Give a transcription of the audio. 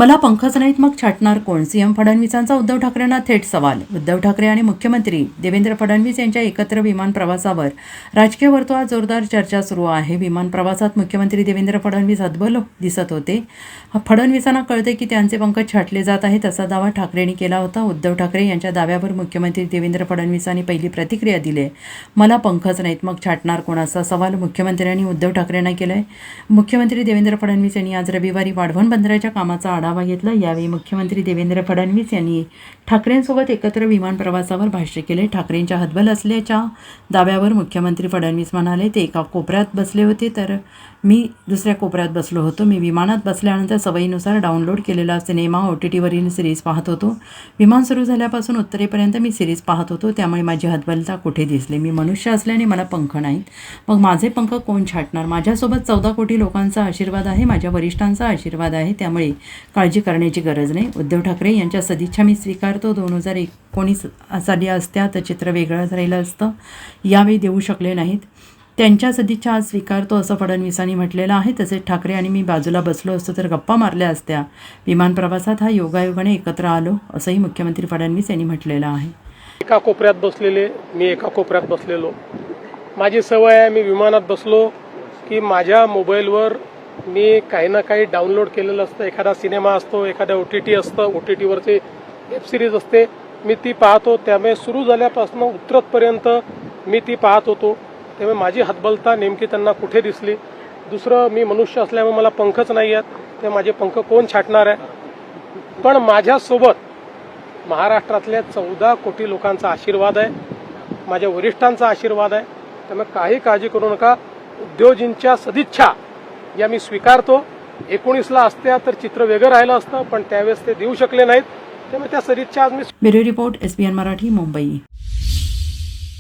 मला पंखच नाहीत मग छाटणार कोण? सीएम फडणवीसांचा उद्धव ठाकरेंना थेट सवाल. उद्धव ठाकरे आणि मुख्यमंत्री देवेंद्र फडणवीस यांच्या एकत्र विमान प्रवासावर राजकीय वर्तुळात जोरदार चर्चा सुरू आहे. विमान प्रवासात मुख्यमंत्री देवेंद्र फडणवीस हतबल दिसत होते. फडणवीसांना कळते की त्यांचे पंख छाटले जात आहेत असा दावा ठाकरेंनी केला होता. उद्धव ठाकरे यांच्या दाव्यावर मुख्यमंत्री देवेंद्र फडणवीसांनी पहिली प्रतिक्रिया दिली आहे. मला पंखच नाहीत मग छाटणार कोण? असा सवाल मुख्यमंत्र्यांनी उद्धव ठाकरेंना केला आहे. मुख्यमंत्री देवेंद्र फडणवीस यांनी आज रविवारी वाढवण बंदराच्या कामाचा आढावा घेतला. यावेळी मुख्यमंत्री देवेंद्र फडणवीस यांनी ठाकरेंसोबत एकत्र विमान प्रवासावर भाष्य केले. ठाकरेंच्या हतबल असल्याच्या दाव्यावर मुख्यमंत्री फडणवीस म्हणाले, ते एका कोपऱ्यात बसले होते तर मी दुसऱ्या कोपऱ्यात बसलो होतो. मी विमानात बसल्यानंतर सवयीनुसार डाउनलोड केलेला सिनेमा OTTवरील सिरीज पाहत होतो. विमान सुरू झाल्यापासून उत्तरेपर्यंत मी सिरीज पाहत होतो, त्यामुळे माझी हतबलता कुठे दिसली? मी मनुष्य असल्याने मला पंख नाहीत, मग माझे पंख कोण छाटणार? माझ्यासोबत 14 कोटी लोकांचा आशीर्वाद आहे, माझ्या वरिष्ठांचा आशीर्वाद आहे, त्यामुळे काळजी करण्याची गरज नाही. उद्धव ठाकरे यांच्या सदिच्छा मी स्वीकारतो. 2019 साली असत्या तर चित्र वेगळंच राहिलं असतं. यावेळी देऊ शकले नाहीत. त्यांच्या सदिच्छा आज स्वीकारतो असं फडणवीसांनी म्हटलेलं आहे. तसेच ठाकरे आणि मी बाजूला बसलो असतो तर गप्पा मारल्या असत्या. विमान प्रवासात हा योगायोगाने एकत्र आलो असंही मुख्यमंत्री फडणवीस यांनी म्हटलेलं आहे. एका कोपऱ्यात बसलेले, मी एका कोपऱ्यात बसलेलो. माझी सवय आहे, मी विमानात बसलो की माझ्या मोबाईलवर मी काही ना काही डाउनलोड केलेलं असतं. एखादा सिनेमा असतो, एखादा OTT असतं, OTTवरची वेब सिरीज असते, मी ती पाहतो. त्यामुळे सुरू झाल्यापासून उतरतपर्यंत मी ती पाहत होतो. त्यामुळे माझी हतबलता नेमकी त्यांना कुठे दिसली? दुसरं, मी मनुष्य असल्यामुळे मला पंखच नाही आहेत, ते माझे पंख कोण छाटणार आहे? पण माझ्यासोबत महाराष्ट्रातल्या 14 कोटी लोकांचा आशीर्वाद आहे, माझ्या वरिष्ठांचा आशीर्वाद आहे. त्यामुळे काही काळजी करू नका. उद्योजींच्या सदिच्छा या मी स्वीकारतो. 19ला असत्या तर चित्र वेगळं राहिलं असतं, पण त्यावेळेस ते देऊ शकले नाहीत. त्यामुळे त्या सदिच्छा आज मी bureau report SBN Marathi, Mumbai.